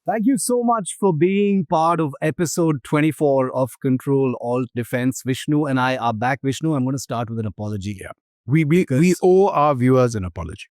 Thank you so much for being part of episode 24 of CTRL ALT DEFENCE. Vishnu and I are back. Vishnu, I'm going to start with an apology here. We owe our viewers an apology.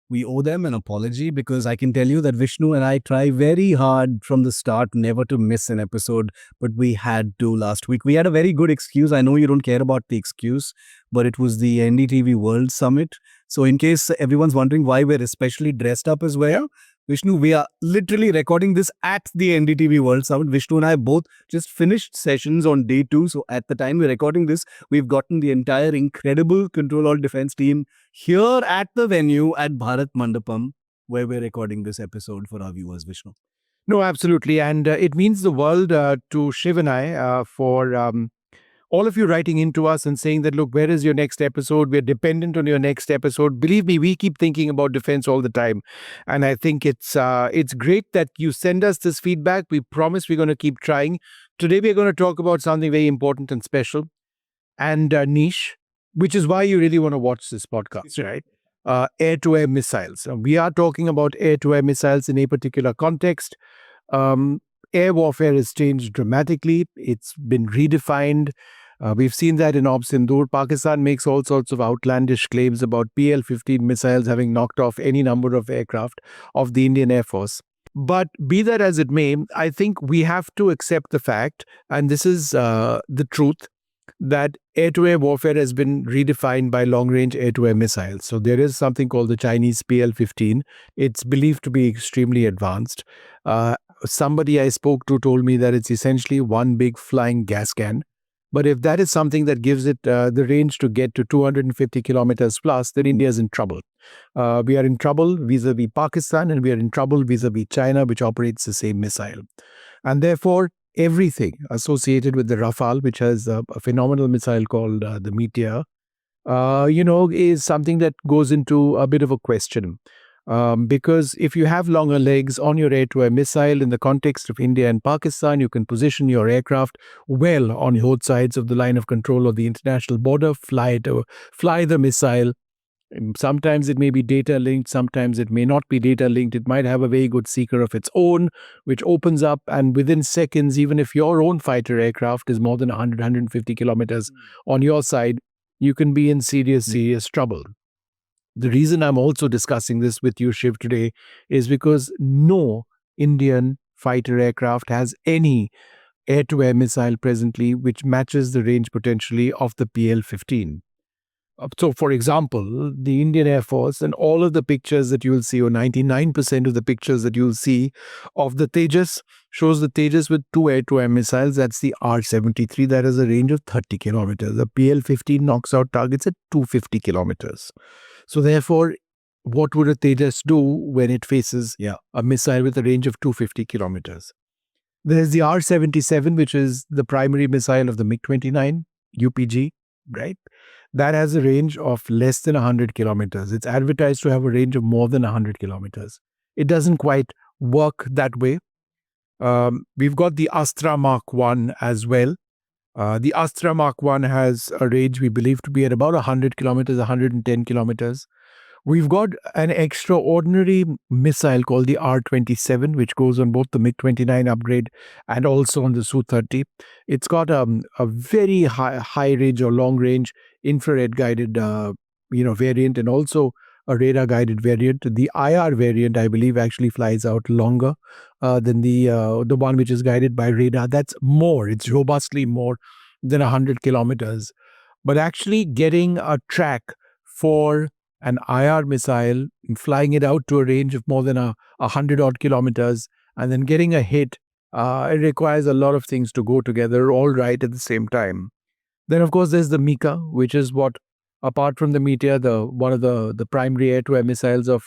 We owe them an apology because I can tell you that Vishnu and I try very hard from the start never to miss an episode, but we had to last week. We had a very good excuse. I know you don't care about the excuse, but it was the NDTV World Summit. So in case everyone's wondering why we're especially dressed up as well, Vishnu, we are literally recording this at the NDTV World Summit. Vishnu and I both just finished sessions on day 2. So at the time we're recording this, we've gotten the entire incredible CTRL ALT DEFENCE team here at the venue at Bharat Mandapam, where we're recording this episode for our viewers, Vishnu. No, absolutely. And it means the world to Shiv and I for all of you writing into us and saying that, look, where is your next episode? We're dependent on your next episode. Believe me, we keep thinking about defense all the time. And I think it's great that you send us this feedback. We promise we're going to keep trying. Today, we're going to talk about something very important and special and niche, which is why you really want to watch this podcast, right? Air-to-air missiles. We are talking about air-to-air missiles in a particular context. Air warfare has changed dramatically. It's been redefined. We've seen that in Op Sindoor. Pakistan makes all sorts of outlandish claims about PL-15 missiles having knocked off any number of aircraft of the Indian Air Force. But be that as it may, I think we have to accept the fact, and this is the truth, that air-to-air warfare has been redefined by long-range air-to-air missiles. So there is something called the Chinese PL-15. It's believed to be extremely advanced. Somebody I spoke to told me that it's essentially one big flying gas can. But if that is something that gives it the range to get to 250 kilometers plus, then India is in trouble. We are in trouble vis-a-vis Pakistan, and we are in trouble vis-a-vis China, which operates the same missile. And therefore, everything associated with the Rafale, which has a phenomenal missile called the Meteor, is something that goes into a bit of a question. Because if you have longer legs on your air-to-air missile in the context of India and Pakistan, you can position your aircraft well on both sides of the line of control of the international border, fly the missile. Sometimes it may be data linked, sometimes it may not be data linked. It might have a very good seeker of its own, which opens up, and within seconds, even if your own fighter aircraft is more than 150 kilometers on your side, you can be in serious trouble. The reason I'm also discussing this with you, Shiv, today is because no Indian fighter aircraft has any air-to-air missile presently which matches the range potentially of the PL-15. So, for example, the Indian Air Force and all of the pictures that you'll see, or 99% of the pictures that you'll see of the Tejas, shows the Tejas with 2 air-to-air missiles. That's the R-73 that has a range of 30 kilometers. The PL-15 knocks out targets at 250 kilometers. So therefore, what would a Tejas do when it faces a missile with a range of 250 kilometers? There's the R-77, which is the primary missile of the MiG-29, UPG, right? That has a range of less than 100 kilometers. It's advertised to have a range of more than 100 kilometers. It doesn't quite work that way. We've got the Astra Mark 1 as well. The Astra Mark 1 has a range we believe to be at about 100 kilometers, 110 kilometers. We've got an extraordinary missile called the R-27, which goes on both the MiG-29 upgrade and also on the Su-30. It's got a very high range or long range infrared guided variant, and also a radar guided variant. The IR variant, I believe, actually flies out longer than the one which is guided by radar. That's more. It's robustly more than 100 kilometers. But actually getting a track for an IR missile, flying it out to a range of more than 100 odd kilometers, and then getting a hit, it requires a lot of things to go together all right at the same time. Then, of course, there's the MICA, which is what, apart from the Meteor, one of the primary air-to-air missiles of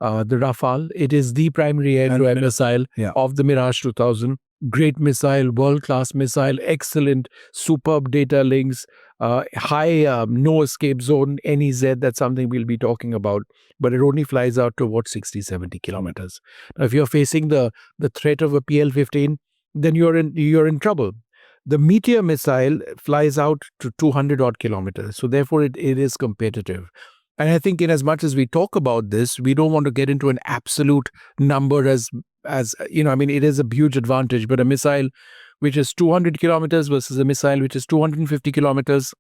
the Rafale. It is the primary air-to-air missile of the Mirage 2000. Great missile, world-class missile, excellent, superb data links, high no escape zone, NEZ. That's something we'll be talking about. But it only flies out to about 60-70 kilometers. Now, if you're facing the threat of a PL-15, then you're in trouble. The Meteor missile flies out to 200 odd kilometers. So therefore, it is competitive. And I think in as much as we talk about this, we don't want to get into an absolute number as as it is a huge advantage. But a missile which is 200 kilometers versus a missile which is 250 kilometers,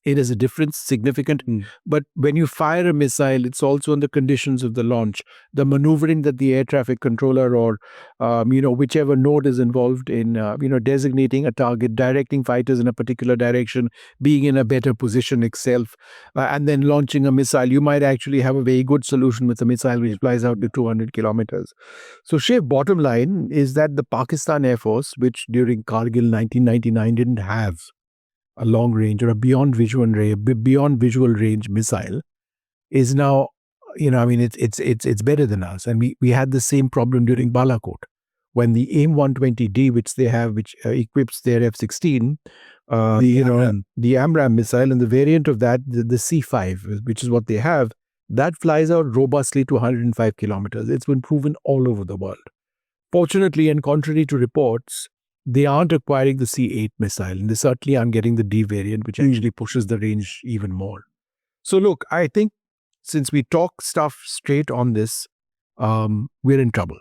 it is a difference, significant. But when you fire a missile, it's also on the conditions of the launch, the maneuvering that the air traffic controller or, whichever node is involved in, designating a target, directing fighters in a particular direction, being in a better position itself, and then launching a missile. You might actually have a very good solution with a missile which flies out to 200 kilometers. So, Shiv, bottom line is that the Pakistan Air Force, which during Kargil 1999 didn't have a long range or a beyond visual range missile, is now, it's better than us. And we had the same problem during Balakot when the AIM-120D, which they have, which equips their F-16, the AMRAAM missile, and the variant of that, the C-5, which is what they have, that flies out robustly to 105 kilometers. It's been proven all over the world. Fortunately, and contrary to reports, they aren't acquiring the C-8 missile, and they certainly aren't getting the D variant, which actually pushes the range even more. So look, I think since we talk stuff straight on this, we're in trouble.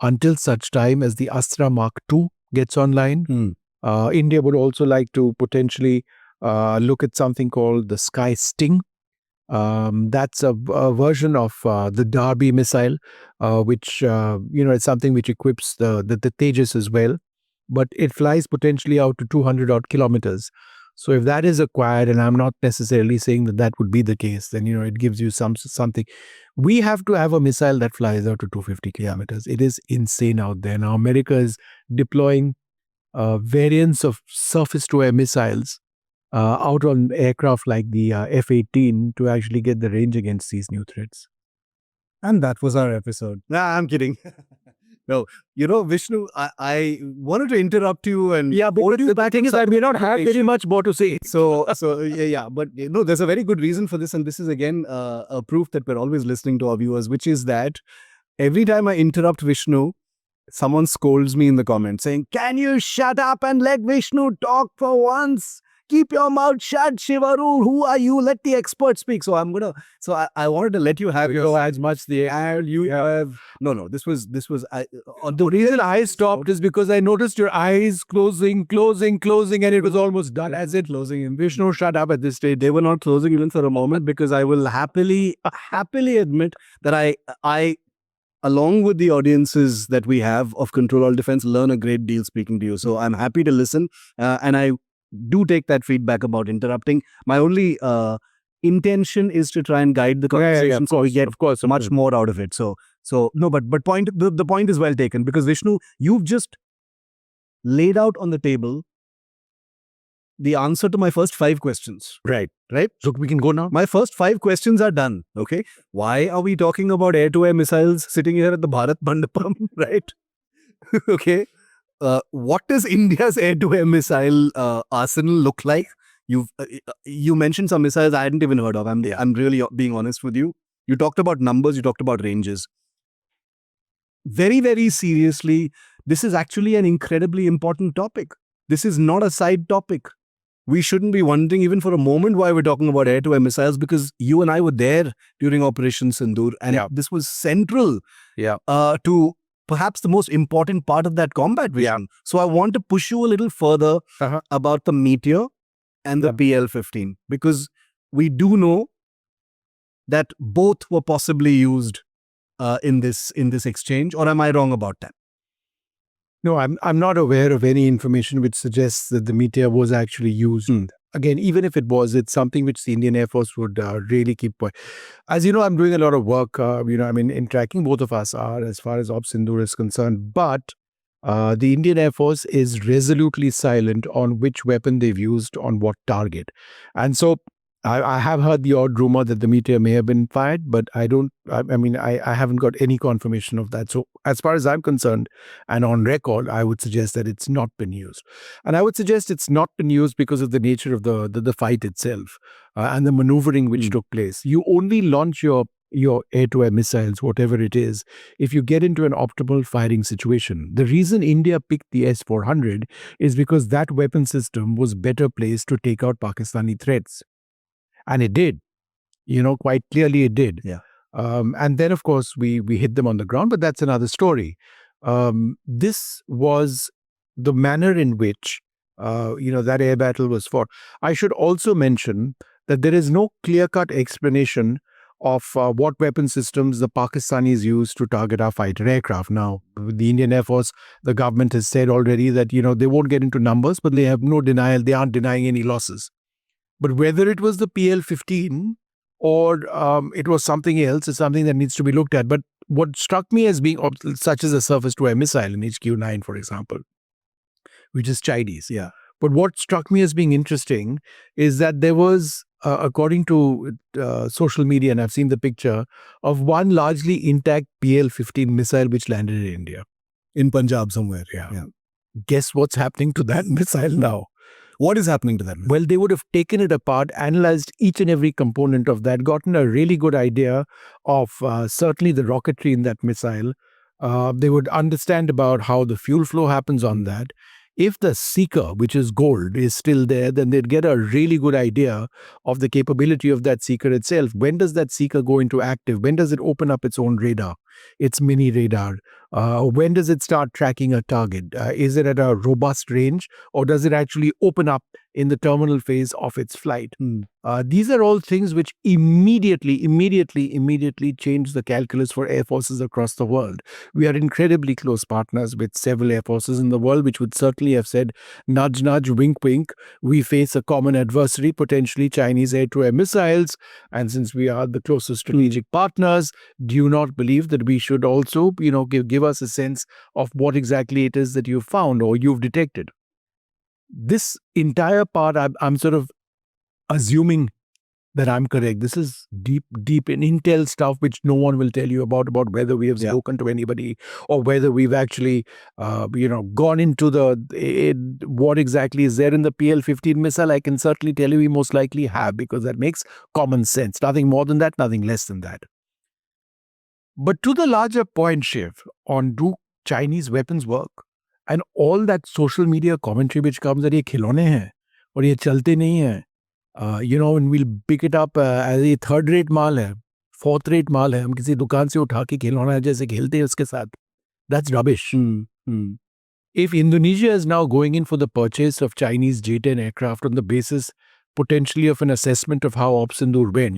Until such time as the Astra Mark II gets online, India would also like to potentially look at something called the Sky Sting. That's a version of the Darby missile, which, it's something which equips the Tejas as well. But it flies potentially out to 200 odd kilometers. So if that is acquired, and I'm not necessarily saying that would be the case, then, it gives you something. We have to have a missile that flies out to 250 kilometers. It is insane out there. Now, America is deploying variants of surface-to-air missiles out on aircraft like the F-18 to actually get the range against these new threats. And that was our episode. Nah, I'm kidding. No, Vishnu, I wanted to interrupt you and hold you back. The thing is, I may not have very much more to say. So yeah, but there's a very good reason for this, and this is again a proof that we're always listening to our viewers, which is that every time I interrupt Vishnu, someone scolds me in the comments saying, "Can you shut up and let Vishnu talk for once? Keep your mouth shut, Shiv Aroor. Who are you? Let the expert speak." So I wanted to let you have your as much the air you have. No. This was. The reason I stopped is because I noticed your eyes closing, and it was almost done. As it closing, and Vishnu, shut up at this stage. They were not closing even for a moment, because I will happily admit that I, along with the audiences that we have of Control Alt Defense, learn a great deal speaking to you. So I'm happy to listen, and I do take that feedback about interrupting. My only intention is to try and guide the conversation, so we get, of course, much more out of it. So no, but the point is well taken, because Vishnu, you've just laid out on the table the answer to my first 5 questions. Right. So we can go now. My first 5 questions are done. Okay. Why are we talking about air-to-air missiles sitting here at the Bharat Mandapam? Right. Okay. What does India's air-to-air missile arsenal look like? You mentioned some missiles I hadn't even heard of. I'm really being honest with you. You talked about numbers. You talked about ranges. Very, very seriously, this is actually an incredibly important topic. This is not a side topic. We shouldn't be wondering even for a moment why we're talking about air-to-air missiles, because you and I were there during Operation Sindoor, and this was central to perhaps the most important part of that combat vision. So I want to push you a little further about the Meteor and the PL-15, because we do know that both were possibly used in this exchange. Or am I wrong about that? No, I'm not aware of any information which suggests that the Meteor was actually used. Again, even if it was, it's something which the Indian Air Force would really keep. As you know, I'm doing a lot of work, in tracking. Both of us are, as far as Op Sindoor is concerned. But the Indian Air Force is resolutely silent on which weapon they've used on what target. And so I have heard the odd rumor that the Meteor may have been fired, but I haven't got any confirmation of that. So as far as I'm concerned, and on record, I would suggest that it's not been used. And I would suggest it's not been used because of the nature of the fight itself and the maneuvering which took place. You only launch your air-to-air missiles, whatever it is, if you get into an optimal firing situation. The reason India picked the S-400 is because that weapon system was better placed to take out Pakistani threats. And it did, quite clearly it did. Yeah. And then, of course, we hit them on the ground, but that's another story. this was the manner in which that air battle was fought. I should also mention that there is no clear-cut explanation of what weapon systems the Pakistanis used to target our fighter aircraft. Now, with the Indian Air Force, the government has said already that they won't get into numbers, but they have no denial. They aren't denying any losses. But whether it was the PL-15 or it was something else is something that needs to be looked at. But what struck me as being such as a surface-to-air missile in HQ-9, for example, which is Chinese. Yeah. But what struck me as being interesting is that there was, according to social media, and I've seen the picture, of one largely intact PL-15 missile which landed in India. In Punjab somewhere. Yeah. Guess what's happening to that missile now? What is happening to that missile? Well, they would have taken it apart, analyzed each and every component of that, gotten a really good idea of certainly the rocketry in that missile. They would understand about how the fuel flow happens on that. If the seeker, which is gold, is still there, then they'd get a really good idea of the capability of that seeker itself. When does that seeker go into active? When does it open up its own radar, its mini radar? When does it start tracking a target? Is it at a robust range, or does it actually open up in the terminal phase of its flight? These are all things which immediately change the calculus for air forces across the world. We are incredibly close partners with several air forces in the world, which would certainly have said, nudge, nudge, wink, wink. We face a common adversary, potentially Chinese air-to-air missiles. And since we are the closest strategic partners, do you not believe that we should also, give us a sense of what exactly it is that you've found or you've detected? This entire part, I'm sort of assuming that I'm correct. This is deep in intel stuff which no one will tell you about whether we have spoken to anybody or whether we've actually, gone into what exactly is there in the PL-15 missile. I can certainly tell you we most likely have, because that makes common sense. Nothing more than that, nothing less than that. But to the larger point, Shiv, on do Chinese weapons work? And all that social media commentary which comes that ye khilone hain aur ye chalte nahi hain. And we'll pick it up as a third-rate माल है, fourth-rate माल है, हम किसी दुकान से उठा के खिलौना है जैसे खेलते हैं उसके साथ. That's rubbish. If Indonesia is now going in for the purchase of Chinese J-10 aircraft on the basis potentially of an assessment of how Op Sindoor went,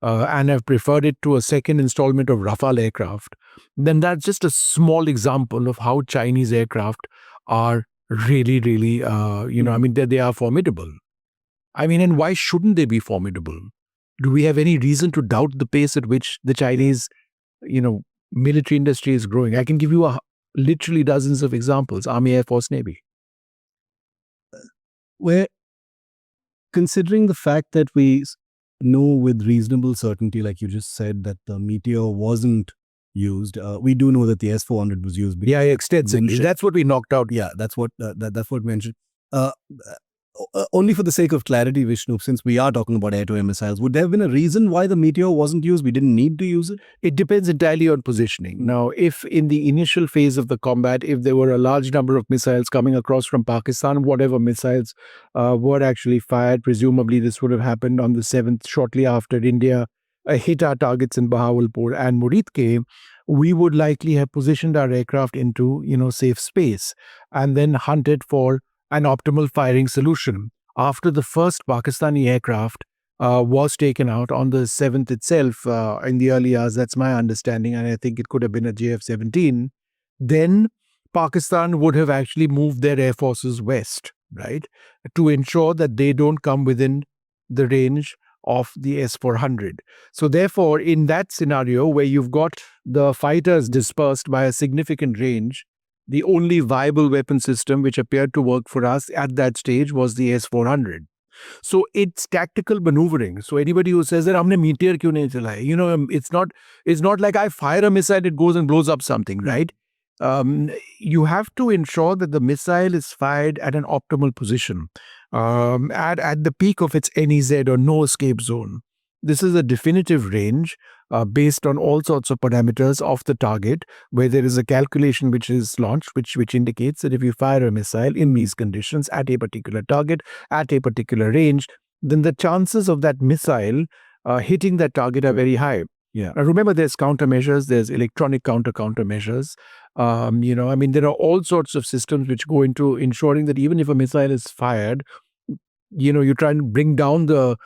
and have preferred it to a second installment of Rafale aircraft, then that's just a small example of how Chinese aircraft are really, they are formidable. And why shouldn't they be formidable? Do we have any reason to doubt the pace at which the Chinese, military industry is growing? I can give you literally dozens of examples. Army, Air Force, Navy. Where, considering the fact that we know with reasonable certainty, like you just said, that the Meteor wasn't used, we do know that the S-400 was used. Yeah, extensively. That's what we knocked out. Yeah, that's what we mentioned. Only for the sake of clarity, Vishnu, since we are talking about air-to-air missiles, would there have been a reason why the Meteor wasn't used? We didn't need to use it? It depends entirely on positioning. Now, if in the initial phase of the combat, if there were a large number of missiles coming across from Pakistan, whatever missiles were actually fired, presumably this would have happened on the 7th, shortly after India hit our targets in Bahawalpur and Muridke, we would likely have positioned our aircraft into, safe space and then hunted for an optimal firing solution. After the first Pakistani aircraft was taken out on the 7th itself in the early hours, that's my understanding, and I think it could have been a JF-17, then Pakistan would have actually moved their air forces west, right, to ensure that they don't come within the range of the S-400. So therefore, in that scenario where you've got the fighters dispersed by a significant range, the only viable weapon system which appeared to work for us at that stage was the S-400. So it's tactical maneuvering. So anybody who says that हमने Meteor क्यों नहीं चलाया, it's not like I fire a missile, it goes and blows up something, right? You have to ensure that the missile is fired at an optimal position, at the peak of its NEZ or no escape zone. This is a definitive range based on all sorts of parameters of the target, where there is a calculation which is launched, which indicates that if you fire a missile in these conditions at a particular target, at a particular range, then the chances of that missile hitting that target are very high. Yeah. Now remember, there's countermeasures, there's electronic countermeasures. There are all sorts of systems which go into ensuring that even if a missile is fired, you try and bring down the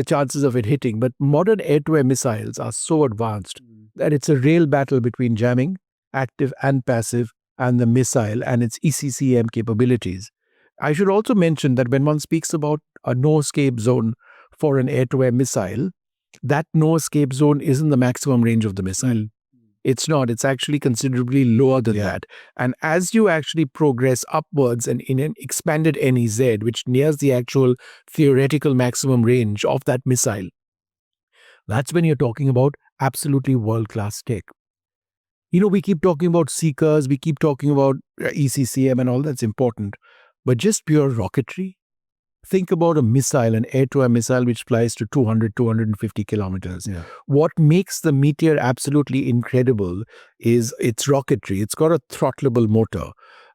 chances of it hitting. But modern air-to-air missiles are so advanced that it's a real battle between jamming, active and passive, and the missile and its ECCM capabilities. I should also mention that when one speaks about a no-escape zone for an air-to-air missile, that no-escape zone isn't the maximum range of the missile. It's not. It's actually considerably lower than that. And as you actually progress upwards and in an expanded NEZ, which nears the actual theoretical maximum range of that missile, that's when you're talking about absolutely world-class tech. We keep talking about seekers, we keep talking about ECCM and all that's important. But just pure rocketry, think about a missile, an air-to-air missile which flies to 200, 250 kilometers. What makes the Meteor absolutely incredible is its rocketry. It's got a throttleable motor.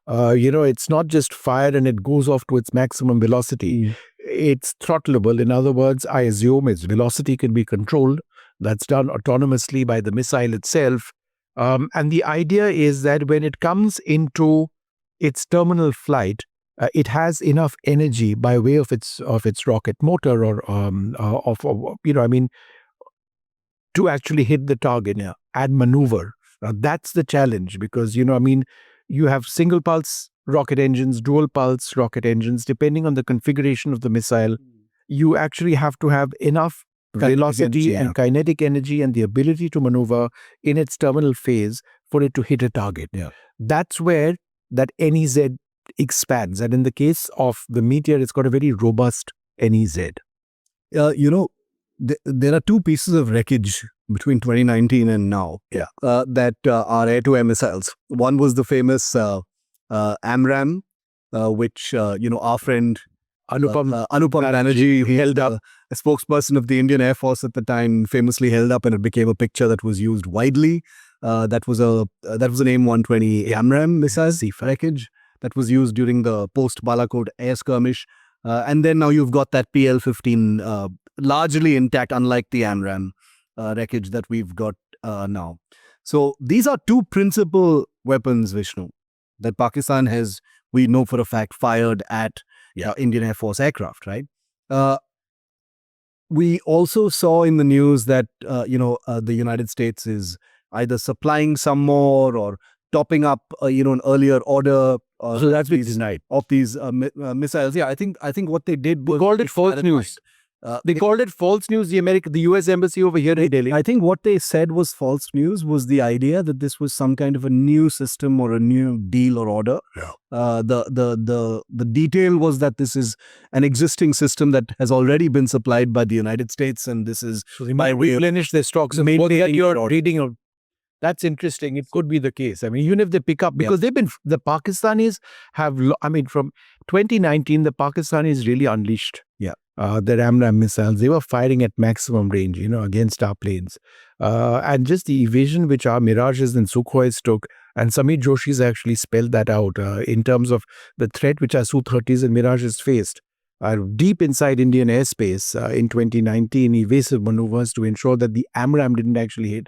It's not just fired and it goes off to its maximum velocity. It's throttleable. In other words, I assume its velocity can be controlled. That's done autonomously by the missile itself. And the idea is that when it comes into its terminal flight, it has enough energy by way of its rocket motor to actually hit the target and maneuver. That's the challenge because you have single pulse rocket engines, dual pulse rocket engines. Depending on the configuration of the missile, you actually have to have enough velocity and kinetic energy and the ability to maneuver in its terminal phase for it to hit a target. That's where that NEZ expands. And in the case of the Meteor, it's got a very robust NEZ. There are two pieces of wreckage between 2019 and now that are air-to-air missiles. One was the famous AMRAAM, which, our friend Anupam Banerjee, he held up, a spokesperson of the Indian Air Force at the time, famously held up, and it became a picture that was used widely. That was an AIM-120 AMRAAM missile wreckage that was used during the post-Balakot air skirmish. And then now you've got that PL-15 largely intact, unlike the AMRAAM wreckage that we've got now. So these are two principal weapons, Vishnu, that Pakistan has, we know for a fact, fired at Indian Air Force aircraft, right? We also saw in the news that, the United States is either supplying some more or topping up, an earlier order. So that's been denied. Of these missiles. Yeah, I think what they did was... They called it false news. They called it false news. The US Embassy over here in Delhi. I think what they said was false news was the idea that this was some kind of a new system or a new deal or order. The detail was that this is an existing system that has already been supplied by the United States, and this is... So they might replenish their stocks. And what that you're reading of, that's interesting. It could be the case. I mean, even if they pick up, because the Pakistanis have, from 2019, the Pakistanis really unleashed their AMRAAM missiles. They were firing at maximum range, against our planes. And just the evasion which our Mirages and Sukhois took, and Samir Joshi's actually spelled that out in terms of the threat which our Su-30s and Mirages faced. Deep inside Indian airspace in 2019, evasive maneuvers to ensure that the AMRAAM didn't actually hit.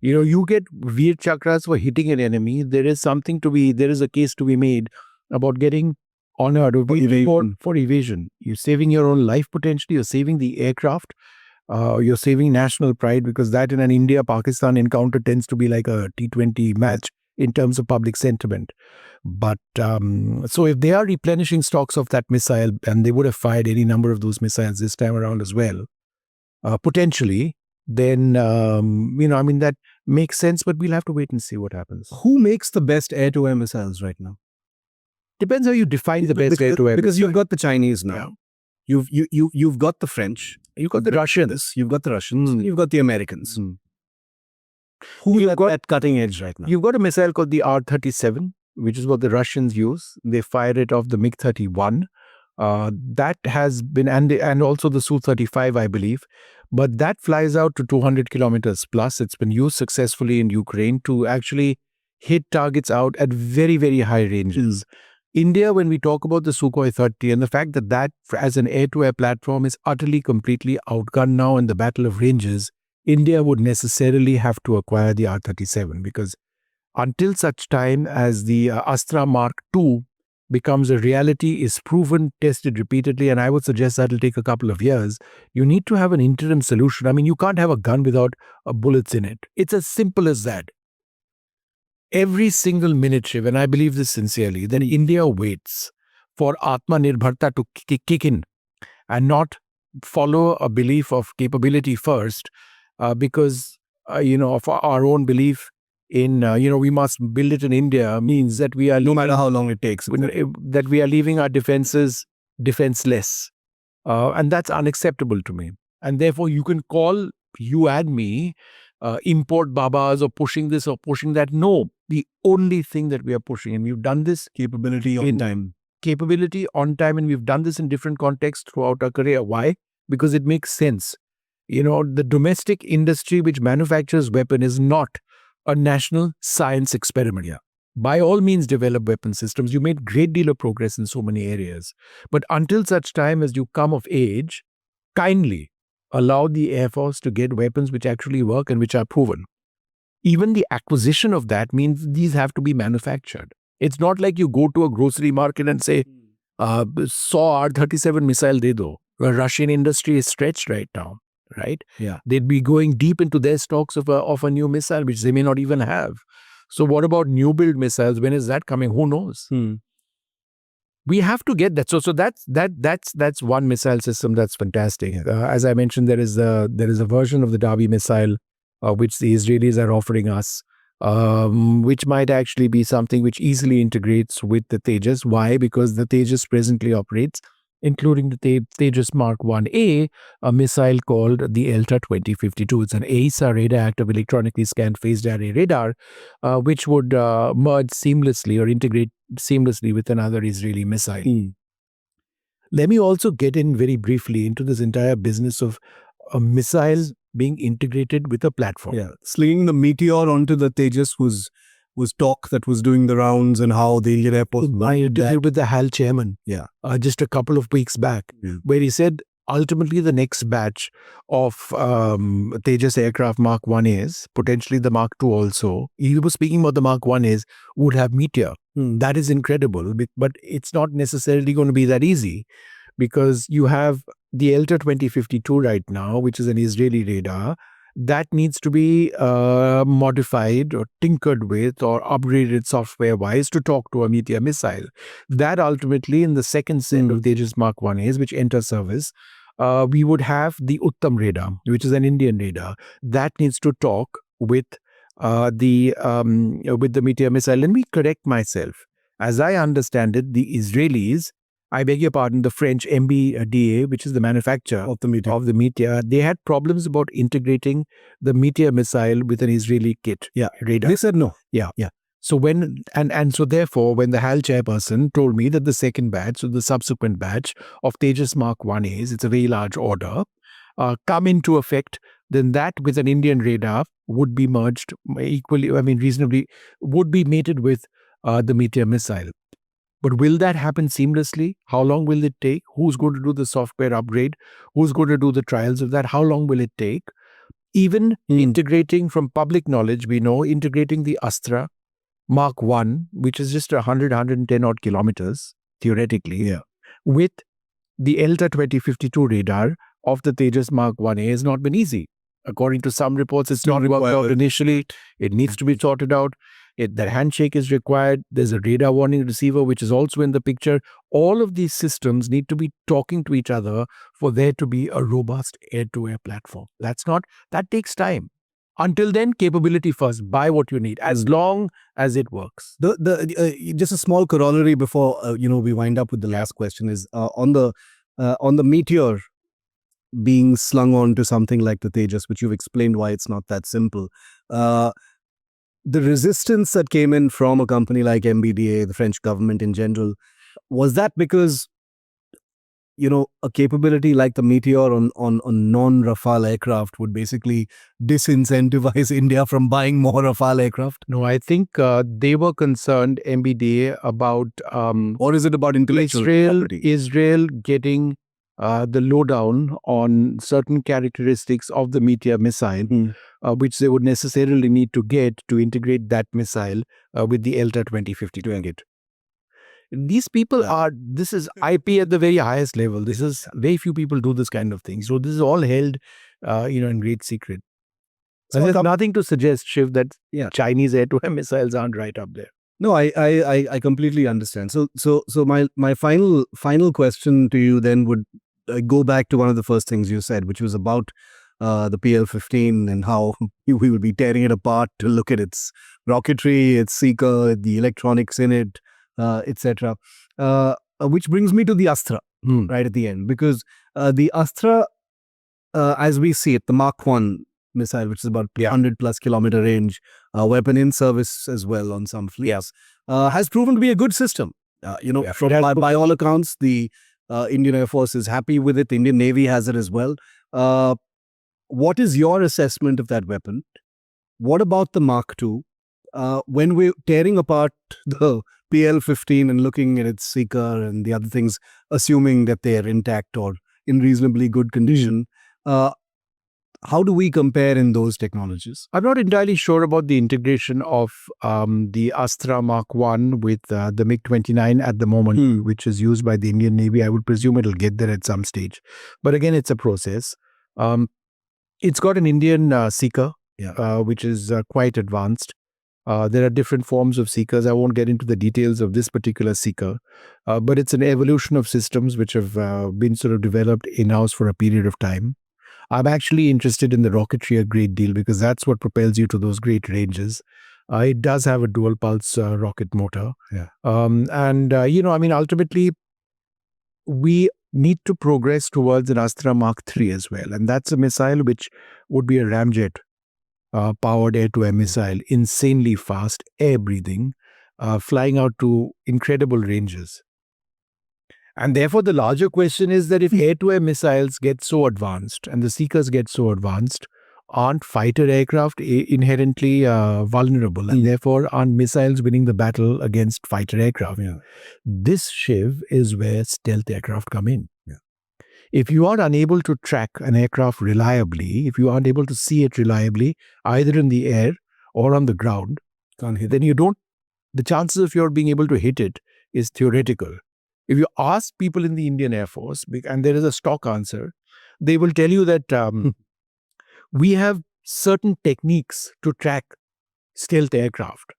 You get Veer Chakras for hitting an enemy. There is a case to be made about getting honored for evasion. You're saving your own life potentially. You're saving the aircraft. You're saving national pride, because that in an India-Pakistan encounter tends to be like a T20 match in terms of public sentiment. But so if they are replenishing stocks of that missile, and they would have fired any number of those missiles this time around as well, potentially, then, that makes sense, but we'll have to wait and see what happens. Who makes the best air-to-air missiles right now? Depends how you define the best air-to-air. Because you've got the Chinese now. You've got the French. You've got the Russians. You've got the Russians. You've got the Americans. Who's at cutting edge right now? You've got a missile called the R-37, which is what the Russians use. They fire it off the MiG-31. That has been, and also the Su-35, I believe. But that flies out to 200 kilometers plus. It's been used successfully in Ukraine to actually hit targets out at very, very high ranges. India, when we talk about the Sukhoi 30 and the fact that as an air-to-air platform is utterly, completely outgunned now in the battle of ranges, India would necessarily have to acquire the R-37, because until such time as the Astra Mark II becomes a reality, is proven, tested repeatedly, and I would suggest that will take a couple of years. You need to have an interim solution. I mean, you can't have a gun without bullets in it. It's as simple as that. Every single minute, Shiv, and I believe this sincerely, then India waits for Atmanirbharta to kick in and not follow a belief of capability first, because of our own belief in we must build it in India, means that we are No matter how long it takes. that we are leaving our defenses defenseless, and that's unacceptable to me. And therefore, you can call you and me import babas or pushing this or pushing that. No, the only thing that we are pushing, and we've done this Capability on time. capability on time, and we've done this in different contexts throughout our career. Why? Because it makes sense. The domestic industry which manufactures weapon is not a national science experiment. Yeah. By all means, develop weapon systems. You made great deal of progress in so many areas. But until such time as you come of age, kindly allow the Air Force to get weapons which actually work and which are proven. Even the acquisition of that means these have to be manufactured. It's not like you go to a grocery market and say, "Saw R-37 missile de do." The Russian industry is stretched right now, right? Yeah. They'd be going deep into their stocks of a new missile, which they may not even have. So what about new build missiles? When is that coming? Who knows? We have to get that. So that's one missile system that's fantastic. As I mentioned, there is a version of the Darby missile which the Israelis are offering us, which might actually be something which easily integrates with the Tejas. Why? Because the Tejas presently operates, including the Tejas Mark 1A, a missile called the Elta 2052. It's an AESA radioactive electronically scanned phased array radar, which would merge seamlessly or integrate seamlessly with another Israeli missile. Let me also get in very briefly into this entire business of a missile being integrated with a platform. Yeah, slinging the Meteor onto the Tejas was talk that was doing the rounds, and how the Indian Air Force I interviewed with the HAL chairman just a couple of weeks back, where he said ultimately the next batch of Tejas aircraft Mark 1As, potentially the Mark 2 also, he was speaking about the Mark 1As, would have Meteor. That is incredible, but it's not necessarily going to be that easy, because you have the Elta 2052 right now, which is an Israeli radar, that needs to be modified or tinkered with or upgraded software-wise to talk to a Meteor missile. That ultimately, in the second set of Tejas Mark 1As, which enter service, we would have the Uttam radar, which is an Indian radar. That needs to talk with the Meteor missile. Let me correct myself. As I understand it, the Israelis, I beg your pardon, the French MBDA, which is the manufacturer of the Meteor, they had problems about integrating the Meteor missile with an Israeli kit radar. They said no. Yeah. So so therefore, when the HAL chairperson told me that the second batch, so the subsequent batch of Tejas Mark 1As, it's a very large order, come into effect, then that with an Indian radar would be merged equally, reasonably, would be mated with the Meteor missile. But will that happen seamlessly? How long will it take? Who's going to do the software upgrade? Who's going to do the trials of that? How long will it take? Even integrating, from public knowledge, we know integrating the Astra Mark 1, which is just 110 odd kilometers, theoretically, with the Elta 2052 radar of the Tejas Mark 1A has not been easy. According to some reports, it's not worked out initially. It needs to be sorted out. That handshake is required. There's a radar warning receiver, which is also in the picture. All of these systems need to be talking to each other for there to be a robust air-to-air platform. That takes time. Until then, capability first. Buy what you need, as long as it works. Just a small corollary before we wind up with the last question is on the Meteor being slung onto something like the Tejas, which you've explained why it's not that simple. The resistance that came in from a company like MBDA, the French government in general, was that because a capability like the Meteor on non-Rafale aircraft would basically disincentivize India from buying more Rafale aircraft? No, I think they were concerned, MBDA, about or is it about intellectual property? Israel getting the lowdown on certain characteristics of the Meteor missile, which they would necessarily need to get to integrate that missile with the Elta 2050 target. These people this is IP at the very highest level. This is very few people do this kind of thing. So this is all held, in great secret. And there's nothing to suggest, Shiv, that Chinese air-to-air missiles aren't right up there. No, I completely understand. So my final question to you then would go back to one of the first things you said, which was about the PL-15 and how we would be tearing it apart to look at its rocketry, its seeker, the electronics in it, etc. Which brings me to the Astra right at the end, because the Astra, as we see it, the Mark 1 missile, which is about 100 plus kilometer range, weapon in service as well on some fleets, has proven to be a good system. By all accounts, the Indian Air Force is happy with it. The Indian Navy has it as well. What is your assessment of that weapon? What about the Mark II? When we're tearing apart the PL-15 and looking at its seeker and the other things, assuming that they are intact or in reasonably good condition, how do we compare in those technologies? I'm not entirely sure about the integration of the Astra Mark I with the MiG-29 at the moment, which is used by the Indian Navy. I would presume it'll get there at some stage. But again, it's a process. It's got an Indian seeker, which is quite advanced. There are different forms of seekers. I won't get into the details of this particular seeker, but it's an evolution of systems which have been sort of developed in-house for a period of time. I'm actually interested in the rocketry a great deal because that's what propels you to those great ranges. It does have a dual pulse rocket motor. Ultimately, we need to progress towards an Astra Mark III as well. And that's a missile which would be a ramjet powered air-to-air missile, insanely fast, air-breathing, flying out to incredible ranges. And therefore, the larger question is that if air-to-air missiles get so advanced and the seekers get so advanced, aren't fighter aircraft inherently vulnerable? And therefore, aren't missiles winning the battle against fighter aircraft? This, Shiv, is where stealth aircraft come in. If you are unable to track an aircraft reliably, if you aren't able to see it reliably, either in the air or on the ground, then you don't, the chances of your being able to hit it is theoretical. If you ask people in the Indian Air Force, and there is a stock answer, they will tell you that we have certain techniques to track stealth aircraft.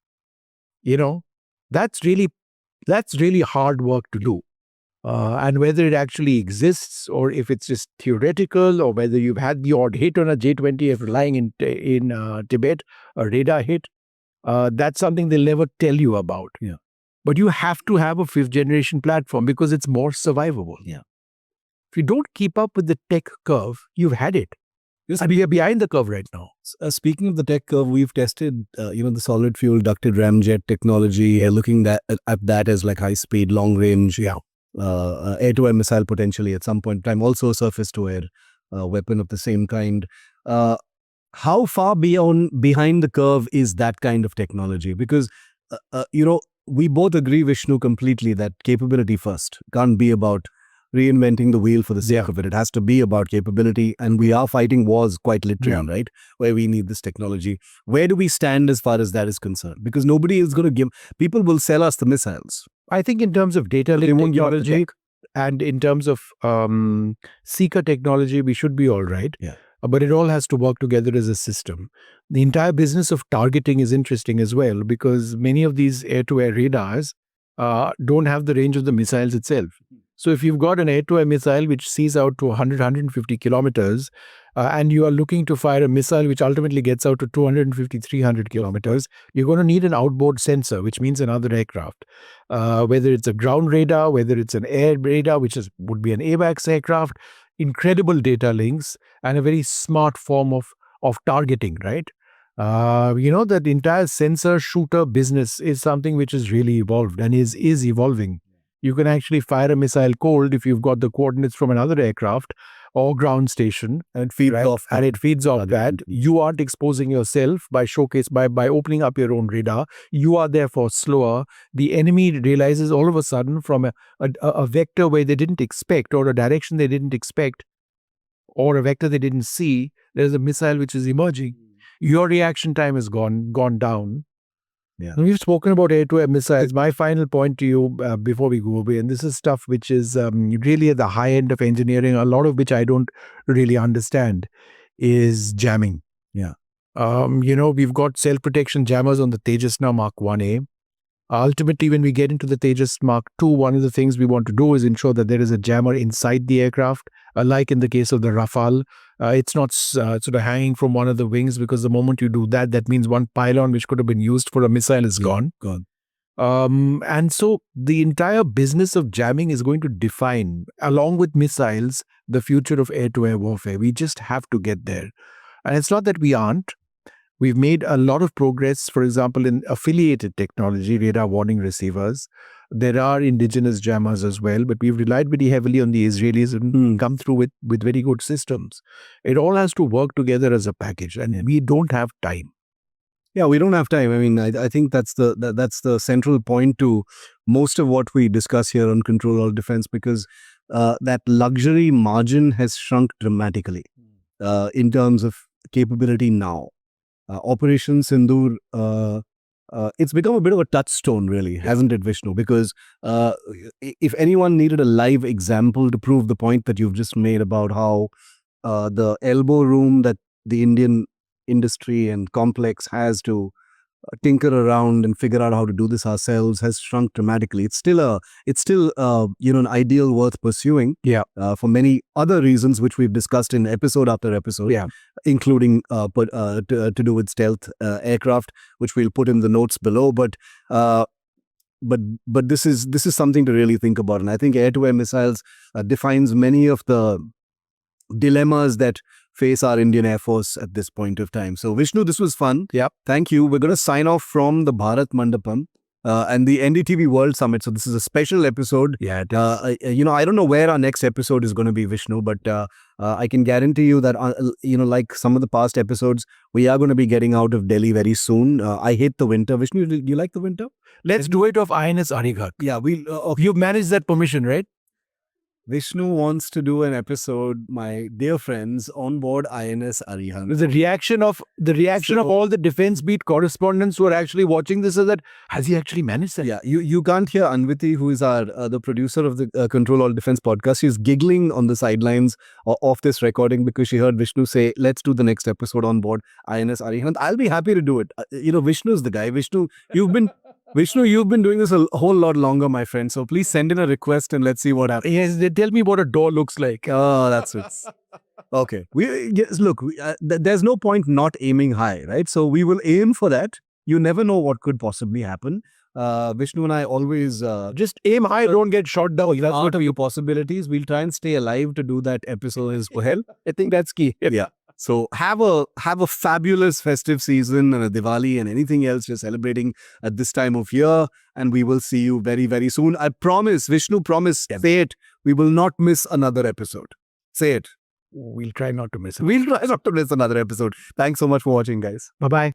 That's really hard work to do. And whether it actually exists or if it's just theoretical or whether you've had the odd hit on a J-20F flying in Tibet, a radar hit, that's something they'll never tell you about. But you have to have a fifth generation platform because it's more survivable. If you don't keep up with the tech curve, you've had it. And we are behind the curve right now. Speaking of the tech curve, we've tested, the solid fuel ducted ramjet technology, looking at that as like high speed, long range, air-to-air missile potentially at some point in time, also surface-to-air weapon of the same kind. How far behind the curve is that kind of technology? Because, we both agree, Vishnu, completely that capability first. Can't be about reinventing the wheel for the sake of it. It has to be about capability. And we are fighting wars quite literally, right? Where we need this technology. Where do we stand as far as that is concerned? Because nobody is going to give, people will sell us the missiles. I think in terms of data link technology and in terms of seeker technology, we should be all right. But it all has to work together as a system. The entire business of targeting is interesting as well because many of these air-to-air radars don't have the range of the missiles itself. So if you've got an air-to-air missile which sees out to 100-150 kilometers and you are looking to fire a missile which ultimately gets out to 250-300 kilometers, you're going to need an outboard sensor, which means another aircraft. Whether it's a ground radar, whether it's an air radar, which would be an AWACS aircraft, incredible data links and a very smart form of targeting, right? That entire sensor shooter business is something which is really evolved and is evolving. You can actually fire a missile cold if you've got the coordinates from another aircraft, or ground station, And it feeds right? off. And it feeds off that. Mhm. You aren't exposing yourself by opening up your own radar. You are therefore slower. The enemy realizes all of a sudden from a vector where they didn't expect, or a direction they didn't expect, or a vector they didn't see, there's a missile which is emerging. Your reaction time has gone down. Yeah. Now, we've spoken about air-to-air missiles. My final point to you before we go away, and this is stuff which is really at the high end of engineering, a lot of which I don't really understand, is jamming. Yeah. We've got self-protection jammers on the Tejas now Mark 1A. Ultimately, when we get into the Tejas Mark II, one of the things we want to do is ensure that there is a jammer inside the aircraft, like in the case of the Rafale. It's not sort of hanging from one of the wings, because the moment you do that, that means one pylon which could have been used for a missile is gone. And so the entire business of jamming is going to define, along with missiles, the future of air-to-air warfare. We just have to get there. And it's not that we aren't. We've made a lot of progress, for example, in affiliated technology, radar warning receivers. There are indigenous jammers as well, but we've relied very heavily on the Israelis and come through with very good systems. It all has to work together as a package, and we don't have time. Yeah, we don't have time. I mean, I think that's the central point to most of what we discuss here on Control Alt Defense, because that luxury margin has shrunk dramatically in terms of capability now. Operation Sindoor, it's become a bit of a touchstone, really, hasn't it, Vishnu? Because if anyone needed a live example to prove the point that you've just made about how the elbow room that the Indian industry and complex has to tinker around and figure out how to do this ourselves has shrunk dramatically. It's still an ideal worth pursuing. Yeah. For many other reasons, which we've discussed in episode after episode. Yeah. Including to do with stealth aircraft, which we'll put in the notes below. But this is something to really think about, and I think air-to-air missiles defines many of the dilemmas that face our Indian Air Force at this point of time. So Vishnu, this was fun. Yeah. Thank you. We're going to sign off from the Bharat Mandapam and the NDTV World Summit. So this is a special episode. Yeah, it is. I don't know where our next episode is going to be, Vishnu, but I can guarantee you that, like some of the past episodes, we are going to be getting out of Delhi very soon. I hate the winter. Vishnu, do you like the winter? Let's do it off INS Arihant. Yeah, You've managed that permission, right? Vishnu wants to do an episode, my dear friends, on board INS Arihant. The reaction of all the defense beat correspondents who are actually watching this is that, has he actually managed that? Yeah, you can't hear Anviti, who is the producer of the Control Alt Defense podcast. She's giggling on the sidelines of this recording because she heard Vishnu say, let's do the next episode on board INS Arihant. I'll be happy to do it. Vishnu's the guy. Vishnu, you've been doing this a whole lot longer, my friend. So please send in a request and let's see what happens. Yes, they tell me what a door looks like. Oh, that's it. Okay. There's no point not aiming high, right? So we will aim for that. You never know what could possibly happen. Vishnu and I always just aim high, don't get shot down. That's what are your possibilities. We'll try and stay alive to do that episode as well. I think that's key. Yeah. So have a fabulous festive season and a Diwali and anything else you're celebrating at this time of year. And we will see you very, very soon. I promise, Vishnu, promise, say it. We will not miss another episode. Say it. We'll try not to miss it. We'll try not to miss another episode. Thanks so much for watching, guys. Bye-bye.